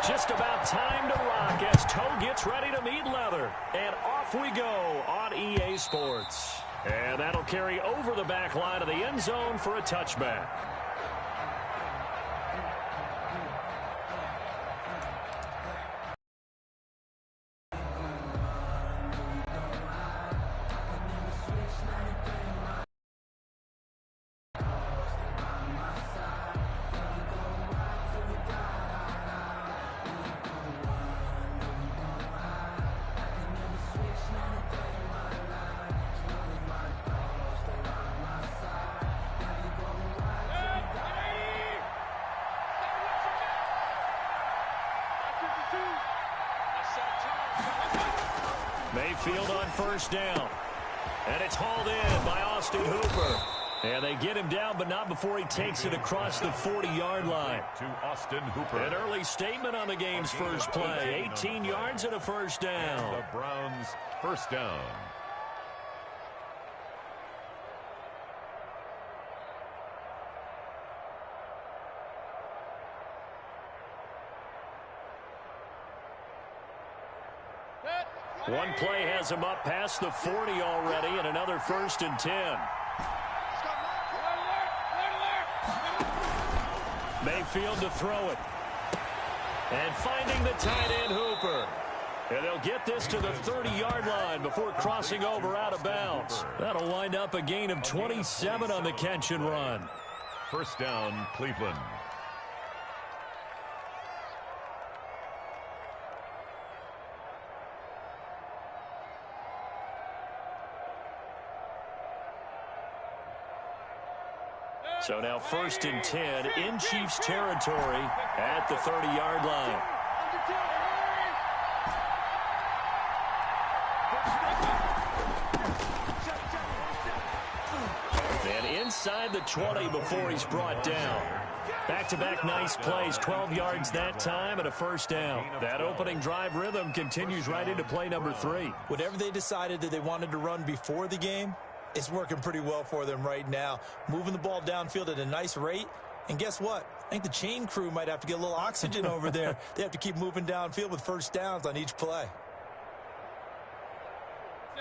Just about time to rock as toe gets ready to meet leather. And off we go on EA Sports. And that'll carry over the back line of the end zone for a touchback. Mayfield on first down. And it's hauled in by Austin Hooper. And they get him down, but not before he takes it across the 40-yard line. To Austin Hooper. An early statement on the game's first play. 18 yards and a first down. The Browns first down. One play has him up past the 40 already, and another 1st and 10. Mayfield to throw it. And finding the tight end, Hooper. And they'll get this to the 30-yard line before crossing over out of bounds. That'll wind up a gain of 27 on the catch and run. First down, Cleveland. So now 1st and 10 in Chiefs territory at the 30-yard line. And inside the 20 before he's brought down. Back-to-back nice plays, 12 yards that time and a first down. That opening drive rhythm continues right into play number 3. Whatever they decided that they wanted to run before the game, it's working pretty well for them right now. Moving the ball downfield at a nice rate. And guess what? I think the chain crew might have to get a little oxygen over there. They have to keep moving downfield with first downs on each play.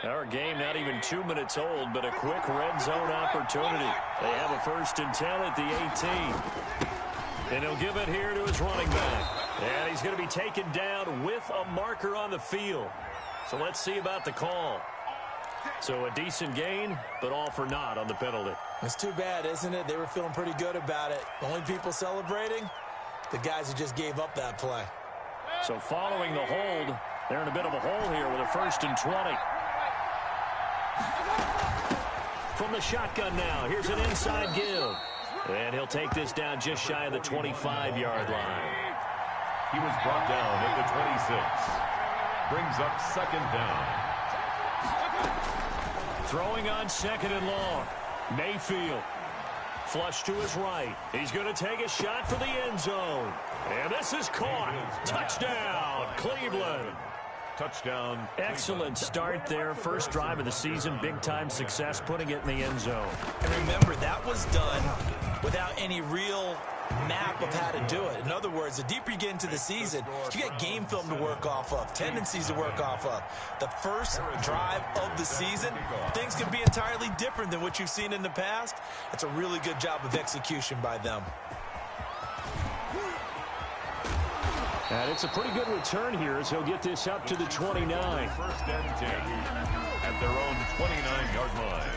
Our game not even 2 minutes old, but a quick red zone opportunity. They have a 1st and 10 at the 18. And he'll give it here to his running back. And he's going to be taken down with a marker on the field. So let's see about the call. So a decent gain, but all for naught on the penalty. It's too bad, isn't it? They were feeling pretty good about it. The only people celebrating, the guys who just gave up that play. So following the hold, they're in a bit of a hole here with a 1st and 20. From the shotgun now, here's an inside give. And he'll take this down just shy of the 25-yard line. He was brought down at the 26. Brings up 2nd down. Throwing on 2nd and long. Mayfield. Flush to his right. He's going to take a shot for the end zone. And this is caught. Touchdown, Cleveland. Touchdown. Excellent start there. First drive of the season. Big-time success putting it in the end zone. And remember, that was done without any real map of how to do it. In other words, the deeper you get into the season, you get game film to work off of, tendencies to work off of. The first drive of the season, things can be entirely different than what you've seen in the past. It's a really good job of execution by them. And it's a pretty good return here as he'll get this up to the 29. 1st and 10 at their own 29-yard line.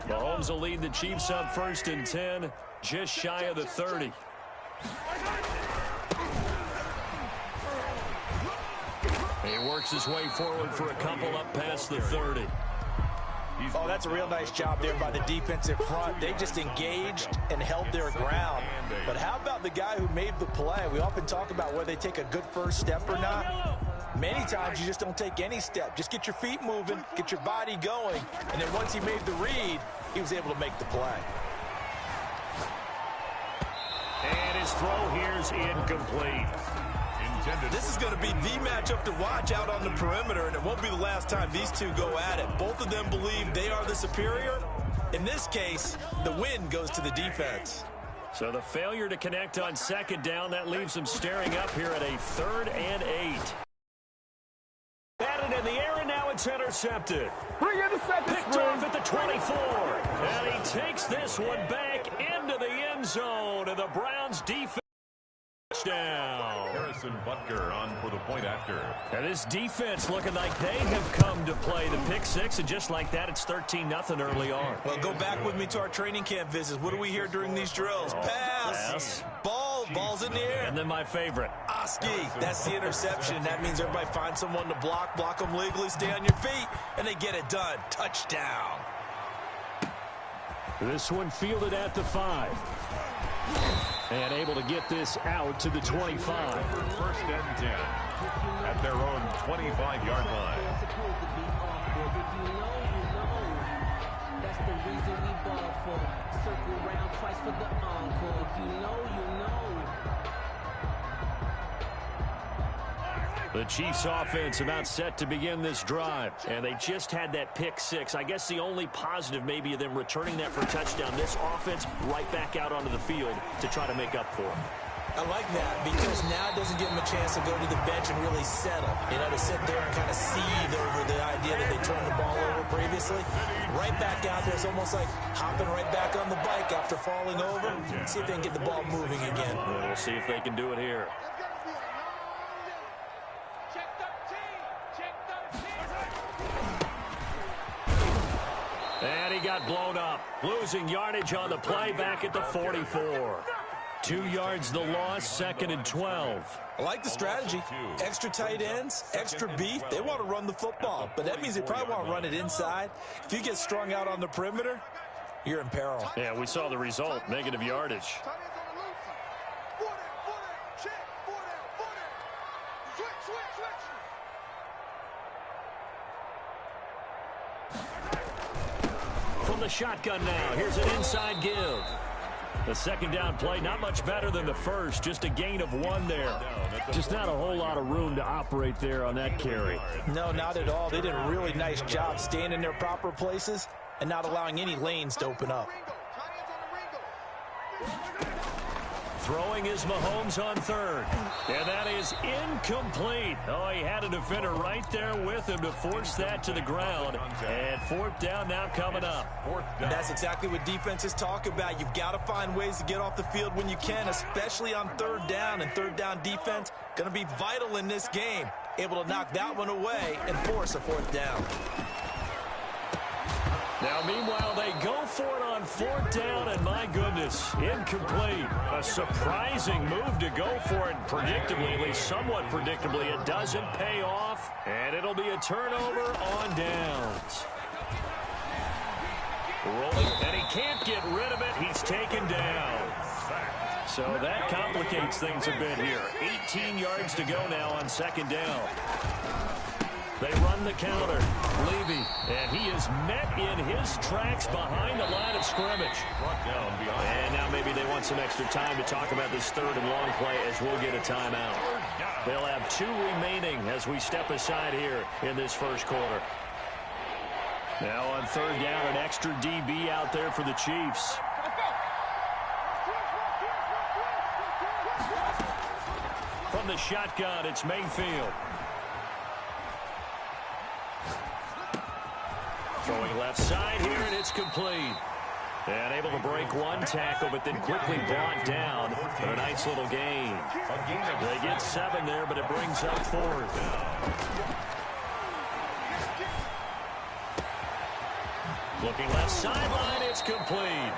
Mahomes will lead the Chiefs up 1st and 10, just shy of the 30. He works his way forward for a couple up past the 30. Oh, that's a real nice job there by the defensive front. They just engaged and held their ground. But how about the guy who made the play? We often talk about whether they take a good first step or not. Many times you just don't take any step. Just get your feet moving, get your body going, and then once he made the read, he was able to make the play. And his throw here's incomplete. This is going to be the matchup to watch out on the perimeter, and it won't be the last time these two go at it. Both of them believe they are the superior. In this case, the win goes to the defense. So the failure to connect on second down, that leaves them staring up here at a 3rd and 8. Batted in the air, and now it's intercepted. Picked off at the 24. And he takes this one back into the end zone, and the Browns defense touchdown. Harrison Butker on for the point after. And this defense looking like they have come to play. The pick six, and just like that, it's 13-0 early on. Well, go back with me to our training camp visits. What do we hear during these drills? Pass. Ball's in the air. And then my favorite. Oski. That's the interception. That means everybody finds someone to block them legally, stay on your feet, and they get it done. Touchdown. This one fielded at the 5. And able to get this out to the 25. 1st and 10 at their own 25-yard line. That's the reason we ball for. Circle around twice for the encore. If you know, you know. The Chiefs offense about set to begin this drive. And they just had that pick six. I guess the only positive maybe of them returning that for a touchdown. This offense right back out onto the field to try to make up for it. I like that because now it doesn't give them a chance to go to the bench and really settle. You know, to sit there and kind of seethe over the idea that they turned the ball over previously. Right back out there. It's almost like hopping right back on the bike after falling over. See if they can get the ball moving again. Well, we'll see if they can do it here. And he got blown up. Losing yardage on the play back at the 44. 2 yards the loss, 2nd and 12. I like the strategy. Extra tight ends, extra beef. They want to run the football, but that means they probably want to run it inside. If you get strung out on the perimeter, you're in peril. Yeah, we saw the result, negative yardage. From the shotgun now, here's an inside give. The 2nd down play, not much better than the first, just a gain of 1 there. Just not a whole lot of room to operate there on that carry. No, not at all. They did a really nice job staying in their proper places and not allowing any lanes to open up. Throwing is Mahomes on 3rd. And that is incomplete. Oh, he had a defender right there with him to force that to the ground. And 4th down now coming up. And that's exactly what defenses talk about. You've got to find ways to get off the field when you can, especially on 3rd down. And 3rd down defense going to be vital in this game. Able to knock that one away and force a 4th down. Now, meanwhile, they go for it on 4th down, and my goodness, incomplete. A surprising move to go for it predictably, at least somewhat predictably. It doesn't pay off, and it'll be a turnover on downs. Rolling, and he can't get rid of it. He's taken down. So that complicates things a bit here. 18 yards to go now on 2nd down. They run the counter. Levy, and he is met in his tracks behind the line of scrimmage. And now maybe they want some extra time to talk about this 3rd and long play as we'll get a timeout. They'll have 2 remaining as we step aside here in this 1st quarter. Now on 3rd down, an extra DB out there for the Chiefs. From the shotgun, it's Mayfield. Throwing left side here, and it's complete. And able to break 1 tackle, but then quickly brought down for a nice little gain. They get 7 there, but it brings up 4th. Looking left sideline, it's complete.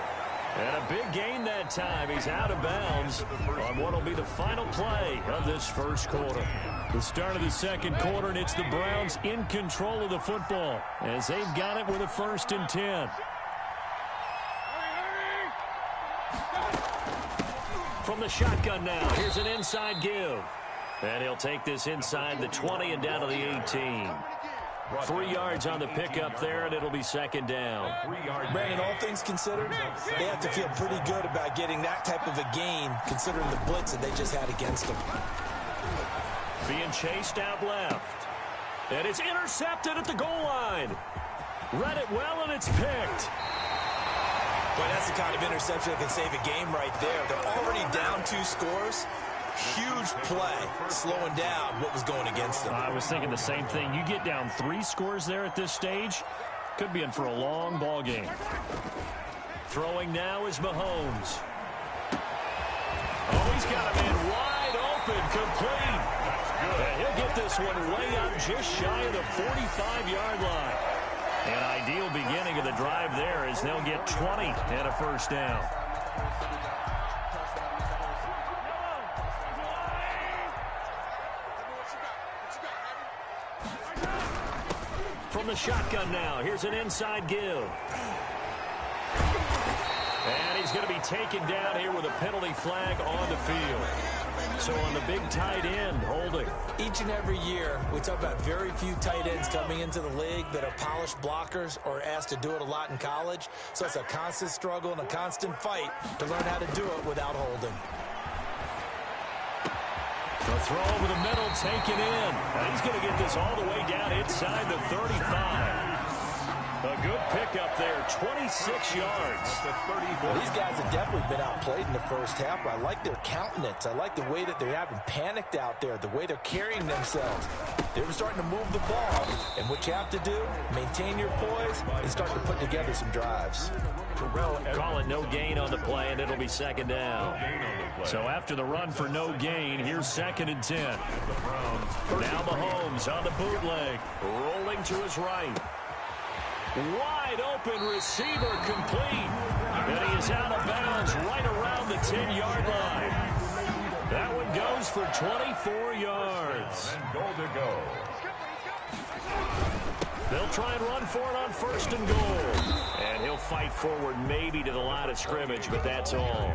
And a big gain that time. He's out of bounds on what will be the final play of this 1st quarter. The start of the 2nd quarter, and it's the Browns in control of the football as they've got it with a 1st and 10. From the shotgun now, here's an inside give. And he'll take this inside the 20 and down to the 18. 3 yards on the pickup there, and it'll be second down. Brandon, all things considered, they have to feel pretty good about getting that type of a gain, considering the blitz that they just had against them. Being chased out left. And it's intercepted at the goal line. Read it well, and it's picked. Boy, that's the kind of interception that can save a game right there. They're already down 2 scores. Huge play, slowing down what was going against them. I was thinking the same thing. You get down 3 scores there at this stage, could be in for a long ball game. Throwing now is Mahomes. Oh, he's got him in wide open, complete. And he'll get this one way up just shy of the 45-yard line. An ideal beginning of the drive there as they'll get 20 and a first down. From the shotgun now, here's an inside give. And he's going to be taken down here with a penalty flag on the field. So on the big tight end, holding. Each and every year, we talk about very few tight ends coming into the league that are polished blockers or asked to do it a lot in college. So it's a constant struggle and a constant fight to learn how to do it without holding. The throw over the middle, taken in. And he's going to get this all the way down inside the 35. A good pickup there, 26 yards. Well, these guys have definitely been outplayed in the first half. I like their countenance. I like the way that they haven't panicked out there, the way they're carrying themselves. They're starting to move the ball. And what you have to do, maintain your poise and start to put together some drives. Call it no gain on the play, and it'll be second down. So after the run for no gain, here's 2nd and 10. Now Mahomes on the bootleg, rolling to his right. Wide open receiver complete. And he is out of bounds right around the 10-yard line. That one goes for 24 yards. And goal to go. They'll try and run for it on 1st and goal. And he'll fight forward maybe to the line of scrimmage, but that's all.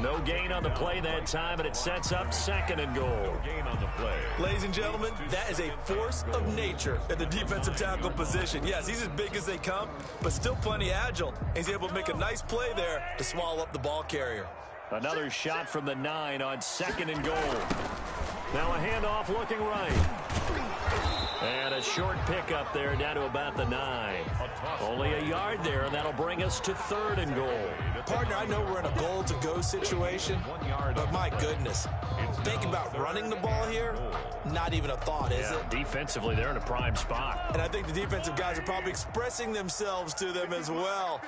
No gain on the play that time, and it sets up 2nd and goal. No gain on the play. Ladies and gentlemen, that is a force of nature at the defensive tackle position. Yes, he's as big as they come, but still plenty agile. He's able to make a nice play there to swallow up the ball carrier. Another shot from the 9 on 2nd and goal. Now a handoff looking right. And a short pickup there down to about the 9. Only a yard there, and that'll bring us to 3rd and goal. Partner, I know we're in a goal-to-go situation, but my goodness, think about running the ball here, not even a thought, is it? Defensively, they're in a prime spot. And I think the defensive guys are probably expressing themselves to them as well.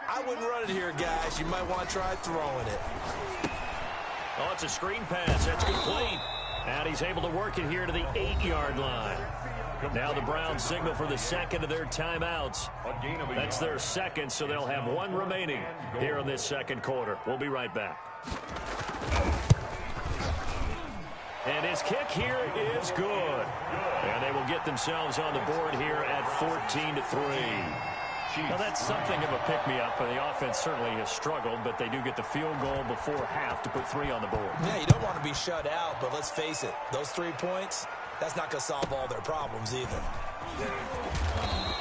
I wouldn't run it here, guys. You might want to try throwing it. Oh, it's a screen pass. That's complete. And he's able to work it here to the 8-yard line. Now the Browns signal for the 2nd of their timeouts. That's their 2nd, so they'll have 1 remaining here in this 2nd quarter. We'll be right back. And his kick here is good. And they will get themselves on the board here at 14-3. Well, that's something of a pick-me-up. The offense certainly has struggled, but they do get the field goal before half to put 3 on the board. Yeah, you don't want to be shut out, but let's face it, those 3 points, that's not going to solve all their problems either.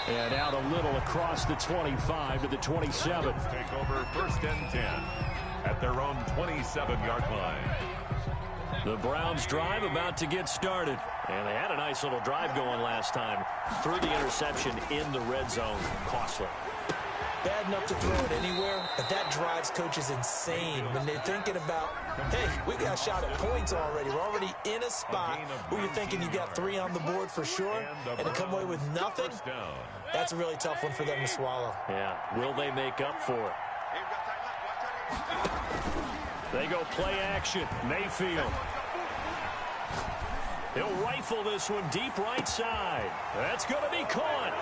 And out a little across the 25 to the 27. Take over 1st and 10 at their own 27-yard line. The Browns drive about to get started. And they had a nice little drive going last time. Threw the interception in the red zone. Costly. Bad enough to throw it anywhere, but that drives coaches insane when they're thinking about, hey, we got a shot at points already. We're already in a spot where you're thinking you got 3 on the board for sure, and to come away with nothing, that's a really tough one for them to swallow. Yeah, will they make up for it? They go play action. Mayfield. He'll rifle this one deep right side. That's going to be caught.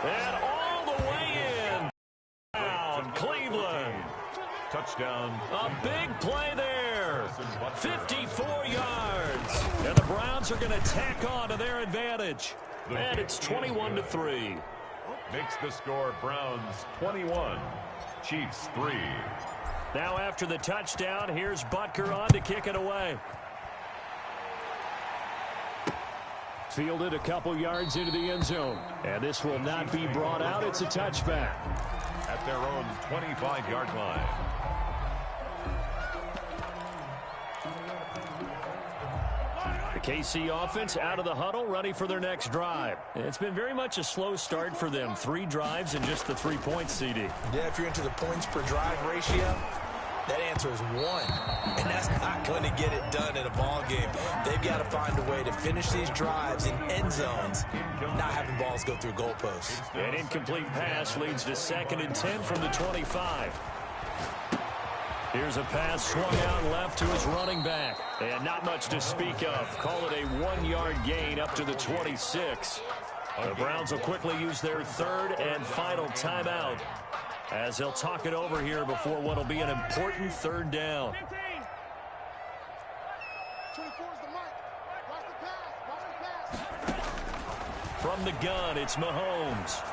And all the way in. Down, Cleveland. Touchdown. A big play there. 54 yards. And the Browns are going to tack on to their advantage. And it's 21-3. Makes the score Browns 21, Chiefs 3. Now after the touchdown, here's Butker on to kick it away. Fielded a couple yards into the end zone. And this will not be brought out. It's a touchback. At their own 25-yard line. The KC offense out of the huddle, ready for their next drive. It's been very much a slow start for them. 3 drives and just the 3 points, CD. Yeah, if you're into the points per drive ratio, that answer is 1. And that's not going to get it done in a ball game. They've got to find a way to finish these drives in end zones, not having balls go through goalposts. An incomplete pass leads to 2nd and 10 from the 25. Here's a pass swung out left to his running back. And not much to speak of. Call it a 1-yard gain up to the 26. The Browns will quickly use their 3rd and final timeout, as they'll talk it over here before what will be an important 3rd down. From the gun, it's Mahomes.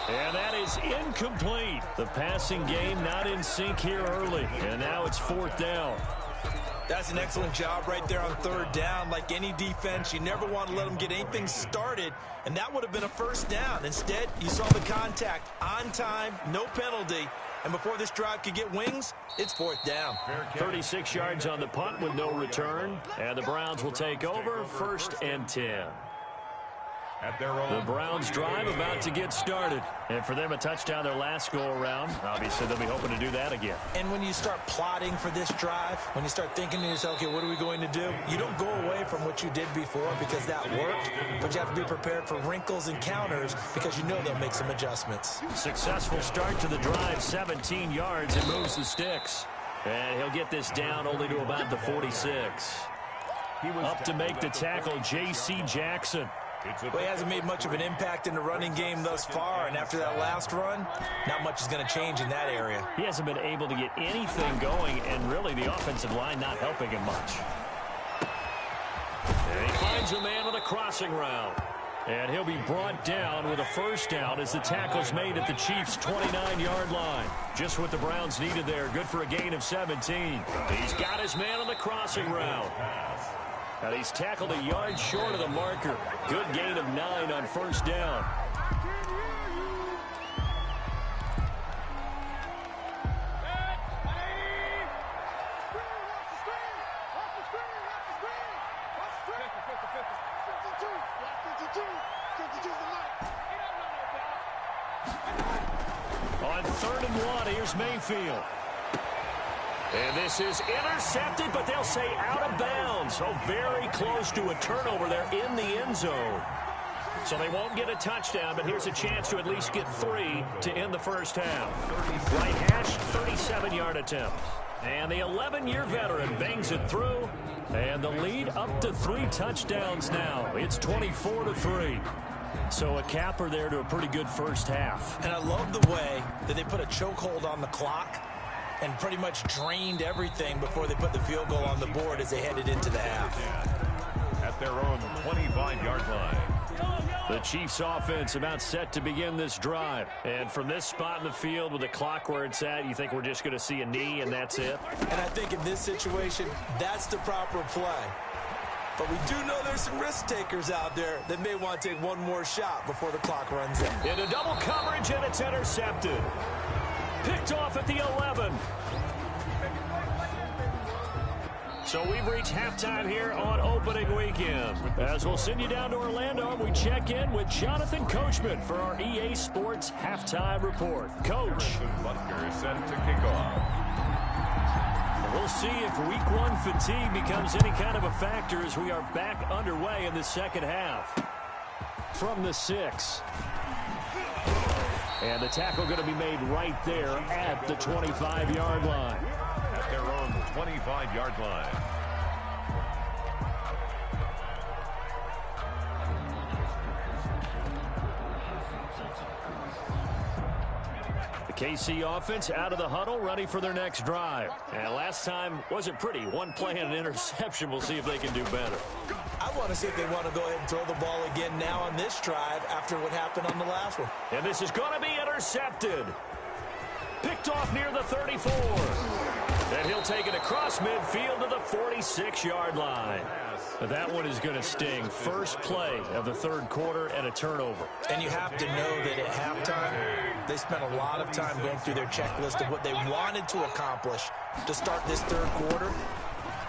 And that is incomplete. The passing game not in sync here early. And now it's 4th down. That's an excellent job right there on 3rd down. Like any defense, you never want to let them get anything started, and that would have been a 1st down. Instead, you saw the contact on time, no penalty, and before this drive could get wings, it's 4th down. 36 yards on the punt with no return, and the Browns will take over, 1st and 10. At their own. The Browns drive about to get started. And for them, a touchdown their last go-around. Obviously, they'll be hoping to do that again. And when you start plotting for this drive, when you start thinking to yourself, okay, what are we going to do? You don't go away from what you did before because that worked, but you have to be prepared for wrinkles and counters because you know they'll make some adjustments. Successful start to the drive, 17 yards, and moves the sticks. And he'll get this down only to about the 46. Up to make the tackle, J.C. Jackson. Well, he hasn't made much of an impact in the running game thus far, and after that last run, not much is going to change in that area. He hasn't been able to get anything going, and really the offensive line not helping him much. And he finds a man with a crossing route. And he'll be brought down with a 1st down as the tackle's made at the Chiefs' 29-yard line. Just what the Browns needed there. Good for a gain of 17. He's got his man on the crossing route. And he's tackled a yard short of the marker. Good gain of 9 on 1st down. On 3rd and 1, here's Mayfield. And this is intercepted, but they'll say out of bounds. So very close to a turnover there in the end zone. So they won't get a touchdown, but here's a chance to at least get 3 to end the 1st half. Right hash, 37-yard attempt. And the 11-year veteran bangs it through. And the lead up to 3 touchdowns now. It's 24-3. So a capper there to a pretty good 1st half. And I love the way that they put a chokehold on the clock and pretty much drained everything before they put the field goal on the board as they headed into the half. At their own 25-yard line. The Chiefs offense about set to begin this drive. And from this spot in the field with the clock where it's at, you think we're just going to see a knee and that's it? And I think in this situation, that's the proper play. But we do know there's some risk takers out there that may want to take one more shot before the clock runs out. Into double coverage, and it's intercepted. Picked off at the 11. So we've reached halftime here on opening weekend. As we'll send you down to Orlando, we check in with Jonathan Coachman for our EA Sports Halftime Report. Coach. Butker is set to kick off. We'll see if week 1 fatigue becomes any kind of a factor as we are back underway in the 2nd half. From the 6. And the tackle going to be made right there at the 25-yard line. At their own 25-yard line. KC offense out of the huddle, ready for their next drive. And last time wasn't pretty. One play and an interception. We'll see if they can do better. I want to see if they want to go ahead and throw the ball again now on this drive after what happened on the last one. And this is going to be intercepted. Picked off near the 34. And he'll take it across midfield to the 46-yard line. That one is going to sting. First play of the third quarter and a turnover. And you have to know that at halftime, they spent a lot of time going through their checklist of what they wanted to accomplish to start this third quarter.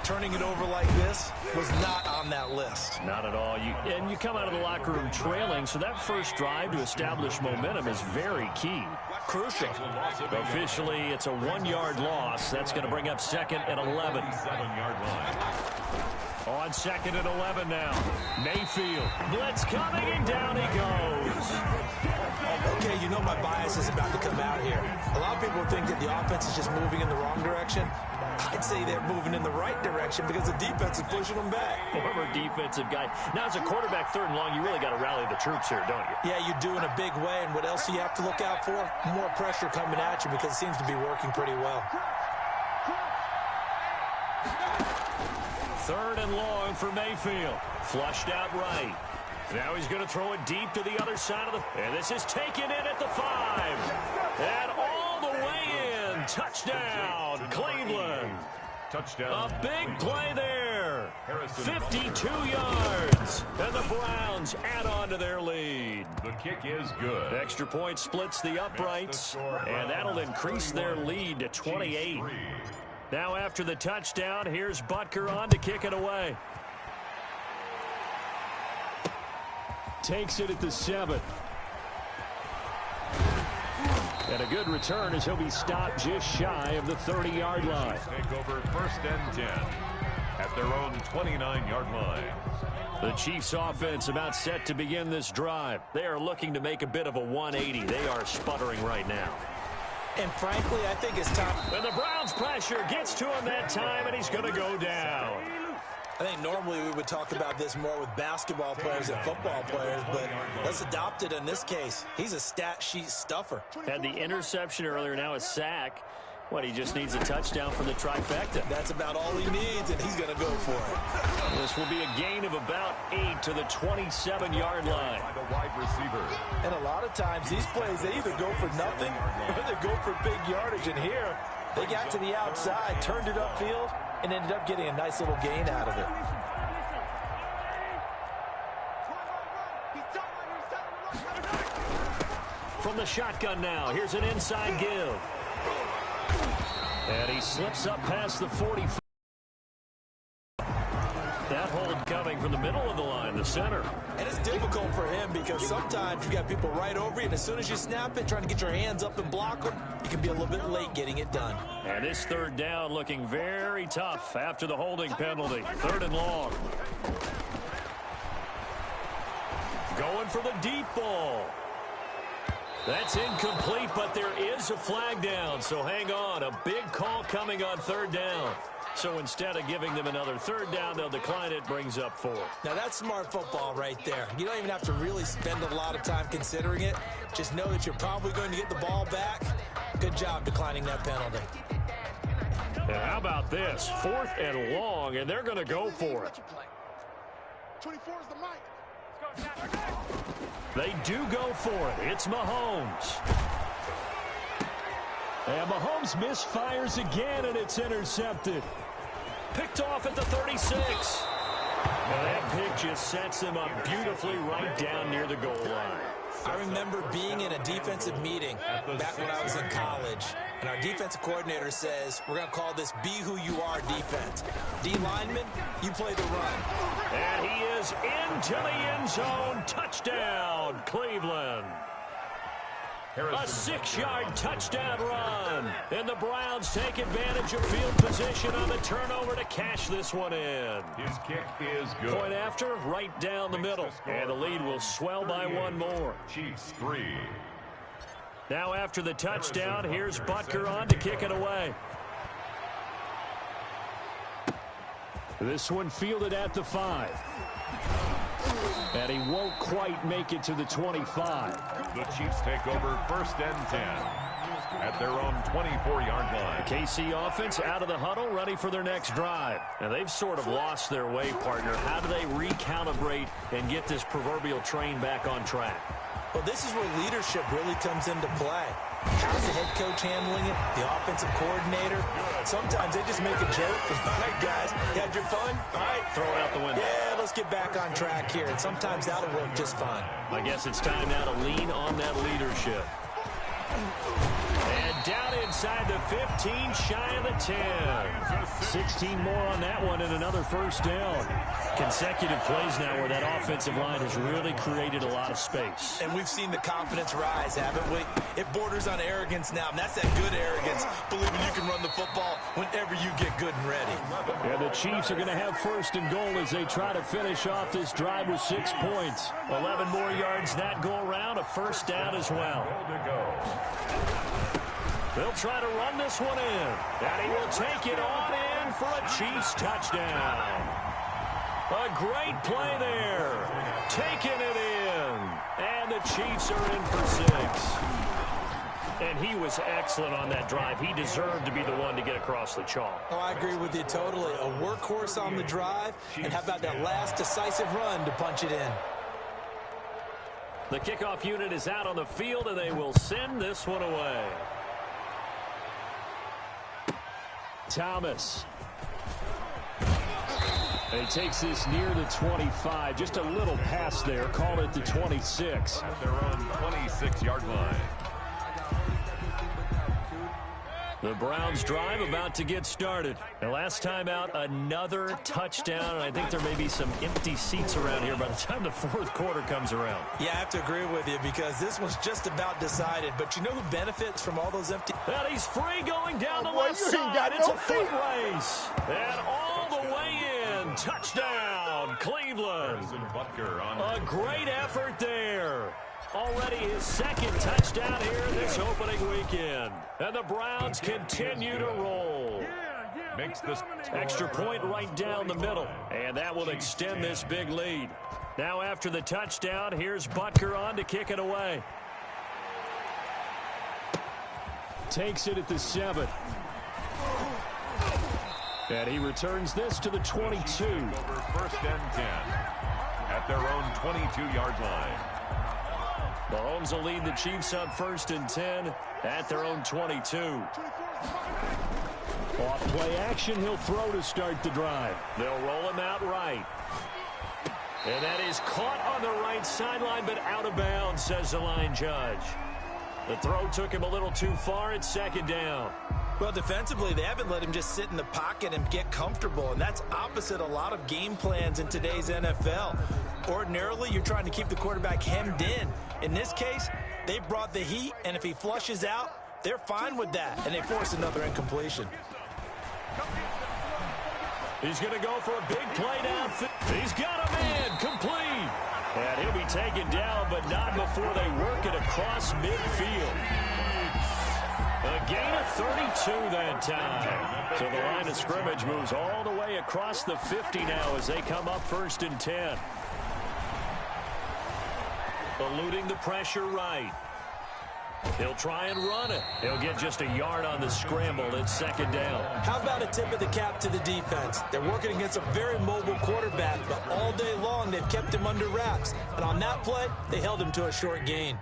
Turning it over like this was not on that list. Not at all. And you come out of the locker room trailing, so that first drive to establish momentum is very key. Crucial. Officially, it's a 1-yard loss. That's going to bring up second and 11. 7-yard line. On second and 11 now. Mayfield. Blitz coming, and down he goes. Okay, you know my bias is about to come out here. A lot of people think that the offense is just moving in the wrong direction. I'd say they're moving in the right direction because the defense is pushing them back. Former defensive guy. Now, as a quarterback, third and long, you really got to rally the troops here, don't you? Yeah, you do in a big way. And what else do you have to look out for? More pressure coming at you because it seems to be working pretty well. Third and long for Mayfield. Flushed out right. Now he's going to throw it deep to the other side of the... And this is taken in at the 5. And all the way in. Touchdown, Cleveland. Touchdown. A big play there. 52 yards. And the Browns add on to their lead. The kick is good. Extra point splits the uprights. And that'll increase their lead to 28. Now after the touchdown, here's Butker on to kick it away. Takes it at the 7. And a good return as he'll be stopped just shy of the 30-yard line. Take over first and 10 at their own 29-yard line. The Chiefs offense about set to begin this drive. They are looking to make a bit of a 180. They are sputtering right now. And frankly, I think it's time. And the Browns pressure gets to him that time, and he's going to go down. I think normally we would talk about this more with basketball players and football players, but let's adopt it in this case. He's a stat sheet stuffer. Had the interception earlier, now a sack. What, he just needs a touchdown for the trifecta. That's about all he needs, and he's going to go for it. This will be a gain of about 8 to the 27-yard line. By the wide receiver. And a lot of times, these plays, they either go for nothing or they go for big yardage. And here, they got to the outside, turned it upfield, and ended up getting a nice little gain out of it. From the shotgun now, here's an inside give. And he slips up past the 45. That hold coming from the middle of the line, the center. And it's difficult for him because sometimes you got people right over you, and as soon as you snap it, trying to get your hands up and block them, you can be a little bit late getting it done. And this third down looking very tough after the holding penalty. Third and long. Going for the deep ball. That's incomplete, but there is a flag down, so hang on. A big call coming on third down. So instead of giving them another third down, they'll decline it, brings up 4. Now, that's smart football right there. You don't even have to really spend a lot of time considering it. Just know that you're probably going to get the ball back. Good job declining that penalty. And how about this? 4th and long, and they're going to go for it. 24 is the mic. They do go for it. It's Mahomes. And Mahomes misfires again, and it's intercepted. Picked off at the 36. Now that pick just sets him up beautifully right down near the goal line. I remember being in a defensive meeting back when I was in college, and our defensive coordinator says, we're going to call this Be Who You Are defense. D lineman, you play the run. And he is into the end zone. Touchdown, Cleveland. A 6-yard touchdown run. And the Browns take advantage of field position on the turnover to cash this one in. His kick is good. Point after, right down the middle. And the lead will swell by 1 more. Chiefs 3. Now after the touchdown, here's Butker on to kick it away. This one fielded at the 5. And he won't quite make it to the 25. The Chiefs take over first and 10 at their own 24-yard line. KC offense out of the huddle, ready for their next drive. And they've sort of lost their way, partner. How do they recalibrate and get this proverbial train back on track? Well, this is where leadership really comes into play. How's the head coach handling it? The offensive coordinator? Sometimes they just make a joke. All right, guys, you had your fun? All right. Throw it out the window. Yeah, let's get back on track here. And sometimes that'll work just fine. I guess it's time now to lean on that leadership. And down inside the 15, shy of the 10. 16 more on that one and another first down. Consecutive plays now where that offensive line has really created a lot of space. And we've seen the confidence rise, haven't we? It borders on arrogance now, and that's that good arrogance, believing you can run the football whenever you get good and ready. And the Chiefs are going to have first and goal as they try to finish off this drive with 6 points. 11 more yards that go around, a first down as well. They'll try to run this one in, and he will take it on in for a Chiefs touchdown. A great play there. Taking it in. And the Chiefs are in for 6. And he was excellent on that drive. He deserved to be the one to get across the chalk. Oh, I agree with you totally. A workhorse on the drive. And how about that last decisive run to punch it in? The kickoff unit is out on the field, and they will send this one away. Thomas. And he takes this near the 25. Just a little pass there. Call it the 26. At their own 26-yard line. The Browns drive about to get started. And last time out, another touchdown. And I think there may be some empty seats around here by the time the fourth quarter comes around. Yeah, I have to agree with you because this one's just about decided. But you know who benefits from all those empty... And he's free going down the left side. It's a foot race. And all the way in. Touchdown, Cleveland. A great effort there. Already his second touchdown here this opening weekend. And the Browns continue to roll. Makes this extra point right down the middle. And that will extend this big lead. Now after the touchdown, here's Butker on to kick it away. Takes it at the 7. And he returns this to the 22. Over first and 10 at their own 22-yard line. Mahomes will lead the Chiefs on first and 10 at their own 22. Off play action, he'll throw to start the drive. They'll roll him out right. And that is caught on the right sideline, but out of bounds, says the line judge. The throw took him a little too far. It's second down. Well, defensively, they haven't let him just sit in the pocket and get comfortable, and that's opposite a lot of game plans in today's NFL. Ordinarily, you're trying to keep the quarterback hemmed in. In this case, they brought the heat, and if he flushes out, they're fine with that, and they force another incompletion. He's going to go for a big play downfield. He's got a man complete. And he'll be taken down, but not before they work it across midfield. A gain of 32 that time. So the line of scrimmage moves all the way across the 50 now as they come up first and 10. Eluding the pressure right. He'll try and run it. He'll get just a yard on the scramble. It's second down. How about a tip of the cap to the defense? They're working against a very mobile quarterback, but all day long they've kept him under wraps. And on that play, they held him to a short gain.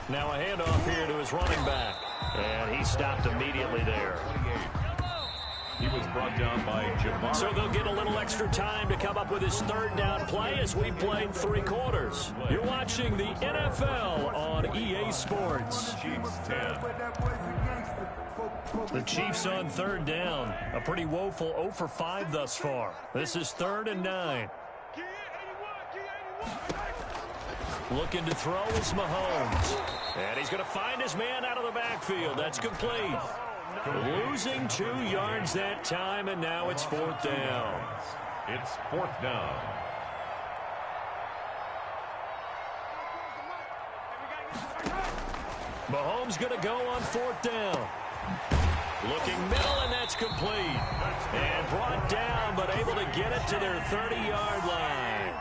Now a handoff here to his running back. And he stopped immediately there. He was brought down by Jamar. So they'll get a little extra time to come up with his third down play as we played 3 quarters. You're watching the NFL on EA Sports. Chiefs 10. The Chiefs on third down. A pretty woeful 0 for 5 thus far. This is 3rd and 9. Looking to throw is Mahomes. And he's going to find his man out of the backfield. That's complete. Losing 2 yards that time, and now it's 4th down. It's 4th down. Mahomes going to go on 4th down. Looking middle, and that's complete. And brought down, but able to get it to their 30-yard line.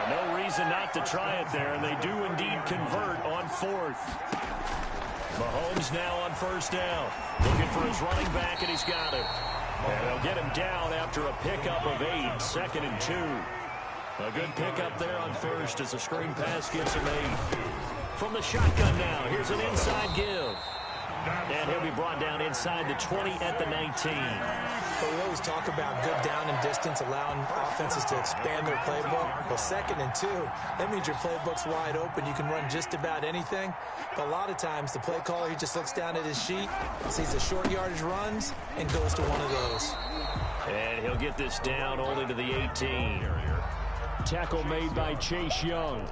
No reason not to try it there, and they do indeed convert on 4th. Mahomes now on 1st down. Looking for his running back, and he's got it. And they'll get him down after a pickup of 8, 2nd and 2. A good pickup there on first as the screen pass gets him 8. From the shotgun now, here's an inside give. And he'll be brought down inside the 20 at the 19. But we always talk about good down and distance, allowing offenses to expand their playbook. Well, 2nd and 2, that means your playbook's wide open. You can run just about anything. But a lot of times, the play caller, he just looks down at his sheet, sees the short yardage runs, and goes to one of those. And he'll get this down only to the 18. Tackle made by Chase Young.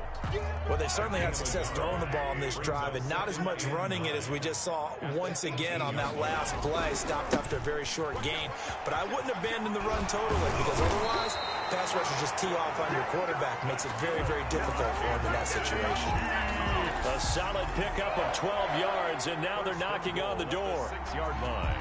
Well, they certainly had success throwing the ball on this drive, and not as much running it as we just saw once again on that last play. Stopped after a very short gain. But I wouldn't abandon the run totally, because otherwise, pass rushers just tee off on your quarterback. Makes it very, very difficult for him in that situation. A solid pickup of 12 yards, and now they're knocking on the door. 6-yard line.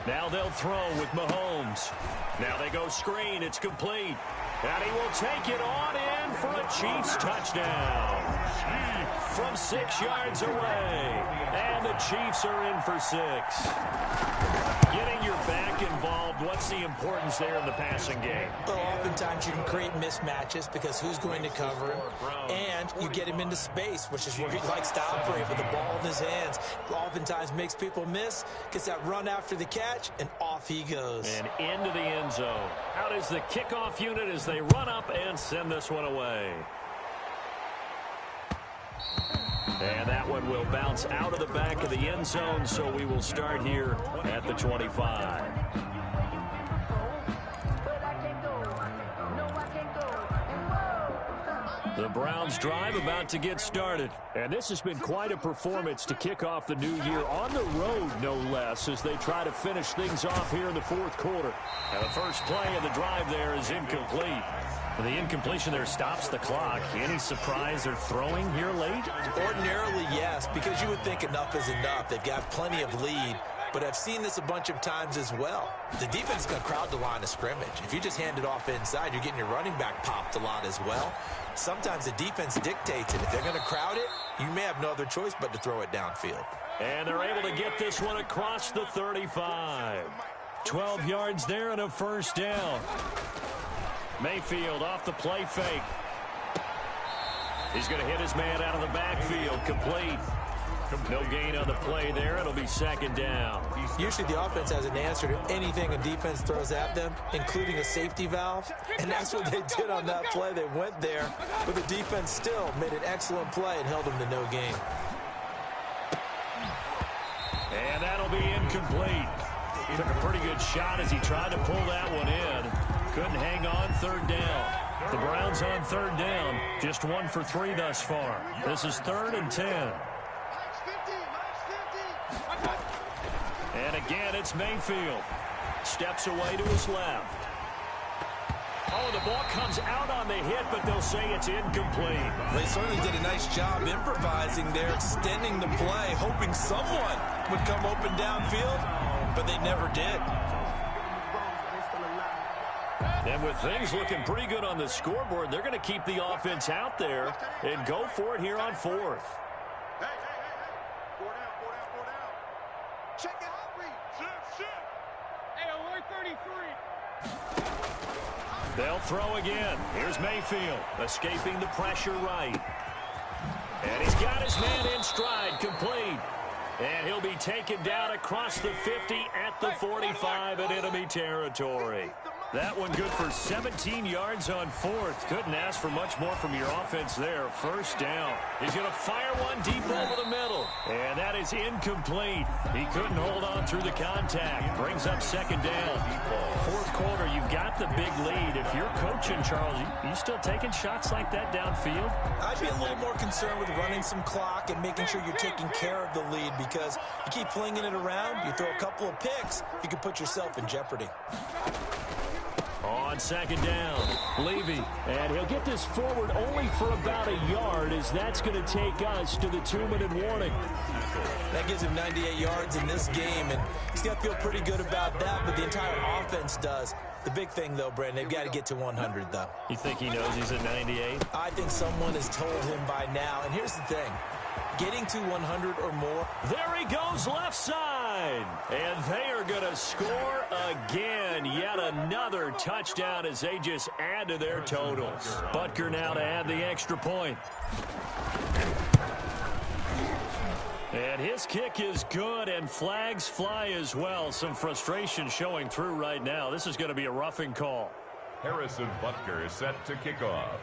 Now they'll throw with Mahomes. Now they go screen. It's complete. And he will take it on in for a Chiefs touchdown. From 6 yards away. And the Chiefs are in for 6. Getting your back involved, what's the importance there in the passing game? Well, oftentimes you can create mismatches because who's going to cover him, and you get him into space, which is where he likes to operate with the ball in his hands. Oftentimes makes people miss, gets that run after the catch, and off he goes. And into the end zone. Out is the kickoff unit as they run up and send this one away. And that one will bounce out of the back of the end zone, so we will start here at the 25. The Browns drive about to get started. And this has been quite a performance to kick off the new year on the road, no less, as they try to finish things off here in the fourth quarter. Now, the first play of the drive there is incomplete. The incompletion there stops the clock. Any surprise they're throwing here late? Ordinarily, yes, because you would think enough is enough. They've got plenty of lead, but I've seen this a bunch of times as well. The defense is going to crowd the line of scrimmage. If you just hand it off inside, you're getting your running back popped a lot as well. Sometimes the defense dictates it. If they're going to crowd it, you may have no other choice but to throw it downfield. And they're able to get this one across the 35. 12 yards there and a first down. Mayfield off the play fake. He's going to hit his man out of the backfield. Complete. No gain on the play there. It'll be second down. Usually the offense has an answer to anything a defense throws at them, including a safety valve. And that's what they did on that play. They went there, but the defense still made an excellent play and held them to no gain. And that'll be incomplete. He took a pretty good shot as he tried to pull that one in. Couldn't hang on. Third down. The Browns on third down. Just 1 for 3 thus far. This is 3rd and 10. And again, it's Mayfield. Steps away to his left. Oh, the ball comes out on the hit, but they'll say it's incomplete. They certainly did a nice job improvising there, extending the play, hoping someone would come open downfield, but they never did. And with things looking pretty good on the scoreboard, they're going to keep the offense out there and go for it here on 4th. Hey. 4 down. Check it out, Reed. Shift. Hey, alert 33. They'll throw again. Here's Mayfield, escaping the pressure right. And he's got his man in stride, complete. And he'll be taken down across the 50 at the 45 in enemy territory. That one good for 17 yards on 4th. Couldn't ask for much more from your offense there. First down. He's going to fire one deep over the middle. And that is incomplete. He couldn't hold on through the contact. Brings up second down. Fourth quarter, you've got the big lead. If you're coaching, Charles, you still taking shots like that downfield? I'd be a little more concerned with running some clock and making sure you're taking care of the lead, because you keep flinging it around, you throw a couple of picks, you can put yourself in jeopardy. On second down, Levy, and he'll get this forward only for about a yard, as that's going to take us to the 2-minute warning. That gives him 98 yards in this game, and he's got to feel pretty good about that, but the entire offense does. The big thing, though, Brandon, they've got to get to 100, though. You think he knows he's at 98? I think someone has told him by now, and here's the thing. getting to 100 or more. There he goes left side. And they are going to score again. Yet another touchdown as they just add to their totals. Butker now to add the extra point. And his kick is good, and flags fly as well. Some frustration showing through right now. This is going to be a roughing call. Harrison Butker is set to kick off.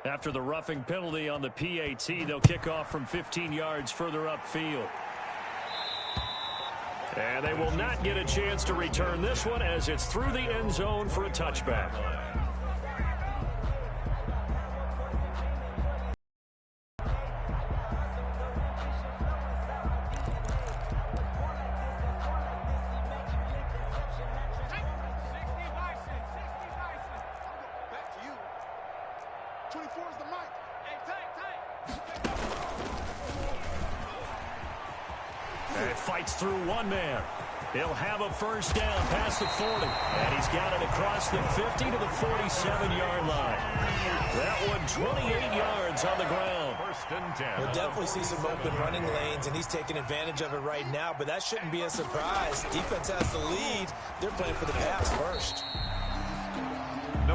After the roughing penalty on the PAT, they'll kick off from 15 yards further upfield. And they will not get a chance to return this one as it's through the end zone for a touchback. Back to you. 24 is the mic. Hey, tank. And it fights through one man. He'll have a first down past the 40. And he's got it across the 50 to the 47-yard line. That one 28 yards on the ground. First and 10. We'll definitely see some open running lanes, and he's taking advantage of it right now, but that shouldn't be a surprise. Defense has the lead. They're playing for the pass first.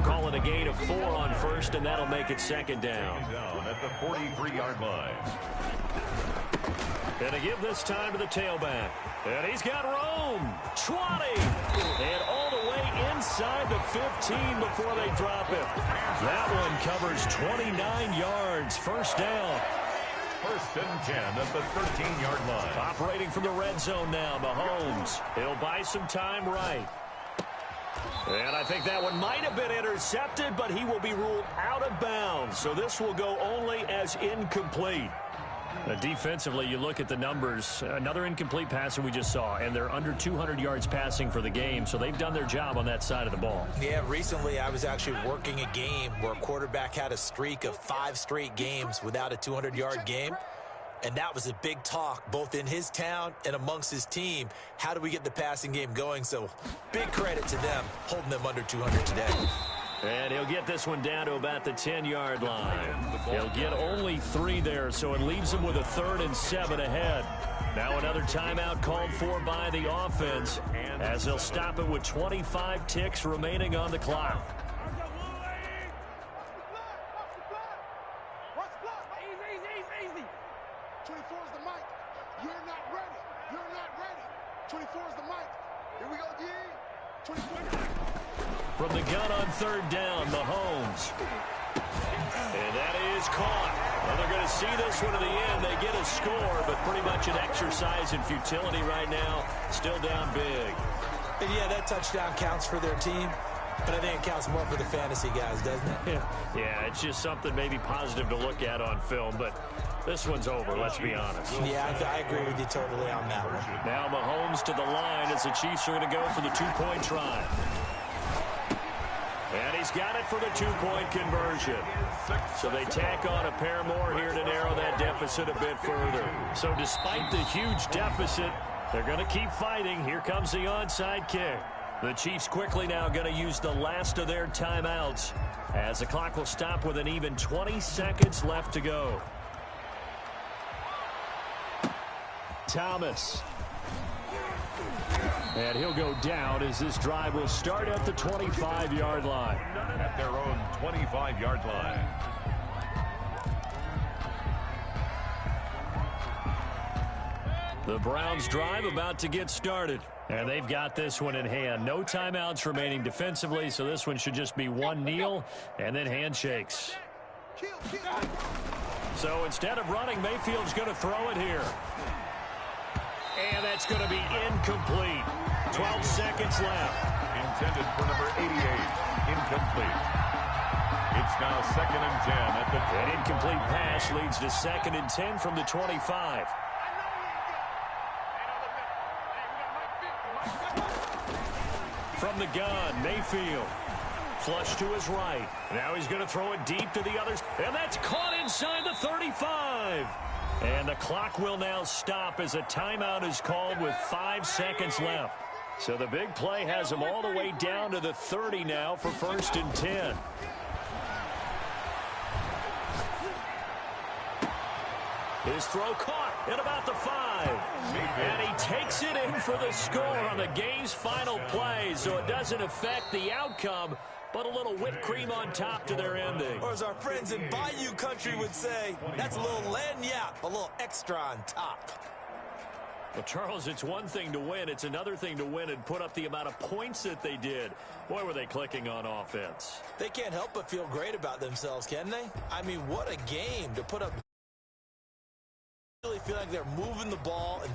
Call it a gain of 4 on first, and that'll make it second down. Down at the 43-yard line. Gonna give this time to the tailback. And he's got room. 20. And all the way inside the 15 before they drop it. That one covers 29 yards. First down. First and 10 at the 13-yard line. Operating from the red zone now, Mahomes. He'll buy some time right. And I think that one might have been intercepted, but he will be ruled out of bounds. So this will go only as incomplete. Defensively, you look at the numbers. Another incomplete pass that we just saw, and they're under 200 yards passing for the game, so they've done their job on that side of the ball. Yeah, recently I was actually working a game where a quarterback had a streak of 5 straight games without a 200-yard game, and that was a big talk both in his town and amongst his team. How do we get the passing game going? So big credit to them holding them under 200 today. And he'll get this one down to about the 10-yard line. He'll get only 3 there, so it leaves him with a 3rd and 7 ahead. Now another timeout called for by the offense as they'll stop it with 25 ticks remaining on the clock. Easy. 24 is the mic. You're not ready. You're not ready. 24 is the mic. Here we go, D. 24. From the gun on 3rd down, Mahomes. And that is caught. Well, they're going to see this one to the end. They get a score, but pretty much an exercise in futility right now. Still down big. And yeah, that touchdown counts for their team, but I think it counts more for the fantasy guys, doesn't it? Yeah, it's just something maybe positive to look at on film, but this one's over, let's be honest. Yeah, I agree with you totally on that one. Now Mahomes to the line as the Chiefs are going to go for the 2-point try. And he's got it for the 2-point conversion. So they tack on a pair more here to narrow that deficit a bit further. So despite the huge deficit, they're going to keep fighting. Here comes the onside kick. The Chiefs quickly now going to use the last of their timeouts as the clock will stop with an even 20 seconds left to go. Thomas. And he'll go down as this drive will start at the 25-yard line. At their own 25-yard line. The Browns drive about to get started. And they've got this one in hand. No timeouts remaining defensively, so this one should just be one kneel and then handshakes. So instead of running, Mayfield's going to throw it here. And that's going to be incomplete. 12 seconds left. Intended for number 88. Incomplete. It's now 2nd and 10 at the 10. An incomplete pass leads to 2nd and 10 from the 25. From the gun, Mayfield. Flush to his right. Now he's going to throw it deep to the others. And that's caught inside the 35. And the clock will now stop as a timeout is called with 5 seconds left. So the big play has him all the way down to the 30 now for 1st and 10. His throw caught at about the 5. And he takes it in for the score on the game's final play. So it doesn't affect the outcome, but a little whipped cream on top to their ending. Or as our friends in Bayou country would say, that's a little lagniappe, a little extra on top. Well, Charles, it's one thing to win. It's another thing to win and put up the amount of points that they did. Boy, were they clicking on offense. They can't help but feel great about themselves, can they? I mean, what a game to put up. Really feel like they're moving the ball and